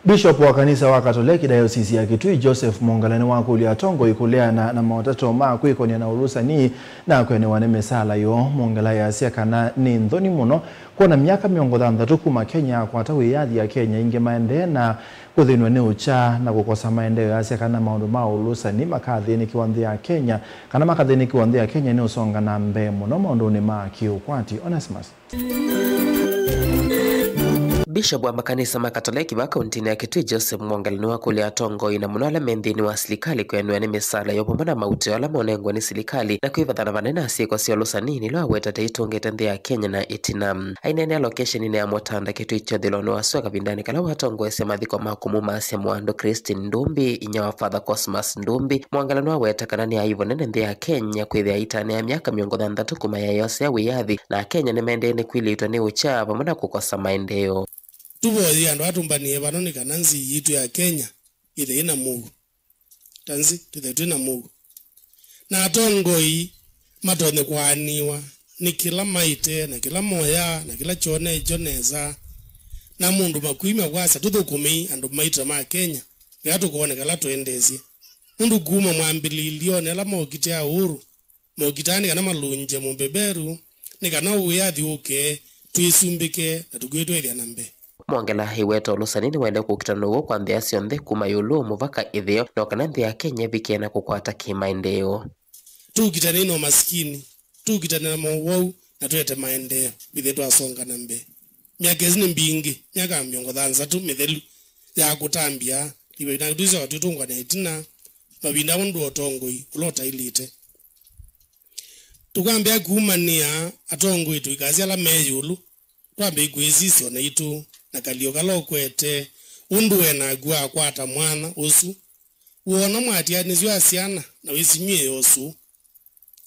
Bishop wa kanisa wa Katoliki Diocese ya Kitui Joseph Mongalani wa kulia tongo ikulea na mawatato maku ikonia na urusa ni na kwene waneme sala yo Mongala ya asia kana ni ndhoni muno kuona miaka miongo dhandatu kuma Kenya kwa tawi yadhi ya Kenya inge maende na kuthinwa ni ucha na kukosa maendeo ya asia kana maundu mao urusa ni makathini kiwandhi ya Kenya kana makathini kiwandhi ya Kenya ni usonga na mbe muno maundu ni makiukwati Onesimus. Bishop wa makanisa makatoliki wa kaunti ya Kitui Joseph Mongalani wa kulia tongo ina munala mendini wa serikali kwenye misala yo pomana mauti ala monengwa ni serikali na kuivathana vanena asie kwa sio lusanini lo aweta taitonge tende ya Kenya na itinam ainene allocation ine ya motanda Kitui chodhilono waswa kavindani kala watongo ese mathiko makumu masia mwando Christine Ndumbi inya wa Father Cosmas Ndumbi Mongalani aweta kanani ya hivyo nene nde ya Kenya kwithia itane ya miaka miongo dhandatu kuma ya yose ya wiyathi na Kenya ni mendene kwilitwa ni ucha pomana kukosa maendeo. Tubothi andu atumbanie banoni kananzi yitu ya Kenya ithe ina mugu tanzi tuthe twina mugu na atongoi matone kwaniwa ni kila maite na kila moya na kila chone joneza na mundu makwima kwasa tuthukumi andu maita ma Kenya yatu kuone kala tuendezi mundu kuma mwambililio ne la mogite ya uhuru mogitani kana malunje mumbeberu ni kana uyathi uke tuisumbike na tugwetwe ile nambe. Mwangela hiweto lusanini wende kukitano kwa nthea sionthe kuma yulu muvaka itheo na kana nthea Kenya vikena kukwata kimaendeo. Tukitane no maskini, tukitane na mawau na tuete maendeo bithe twasonga na mbe. Miaka zini mbingi, miaka miongo dhanzatu mithelu ya kutambia iwe inaduza watutungwa na itina mabinda mundu otongoi ulota ilite. Tukambia kuumania atongoi tuikazia la meyulu twambe ikuizisio na itu na kalio kalokwete undu wena gwa kwata mwana usu uona mwatianizwa asiana na wisimie yosu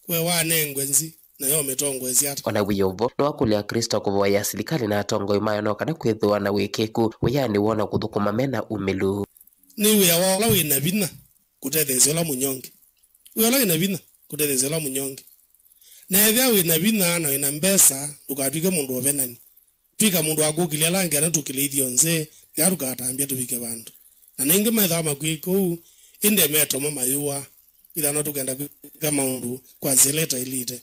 we wanengwenzi na yo metongwezi ata ona wiyovo no akulia Kristo kuvoya serikali na atongo imayo no kana kwithwa na wikeku weyani wona kuthukuma mena umilu ni we wala wina bina kutethezela munyonge we wala wina bina kutethezela munyonge na ethia wina bina na wina mbesa ukatwike mundu ovenani twika mundu akukilia lange na tukilithio nze yaruka atambia tubike bandu na ningi maitha makwiko inde metoma mayua ithano tukenda kama mundu kwa zeleta ilite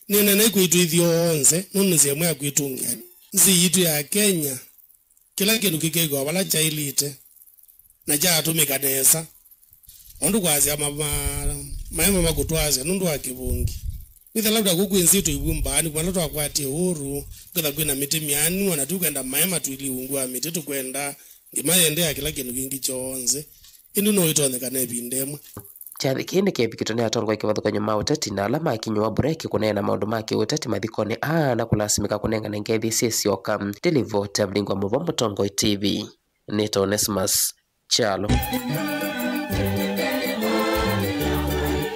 nene na kuitwithio nze nunze mwe akwitungia nzi yitu ya Kenya kila kindu kikego wala cha ilite na ja atumika nesa ondu kwazi maema makutwaze nundu akibungi mitha labda kukwinzitu ibumbani kwa natu akwati uhuru kutha kwina miti mianu wana tukenda maema tuili ungua miti tukwenda ngimayendea kila kindu kingi chonze indu no itonekana ebindemwe chathi kindi kepikitone atongo ikivathuka nyuma uteti na alama akinywa bureki kunena maundu make uteti mathikone na kulasimika kunenga na ngethi sisioka Televote mlingwa muvo Mutongo TV Nito Onesimus Chalo.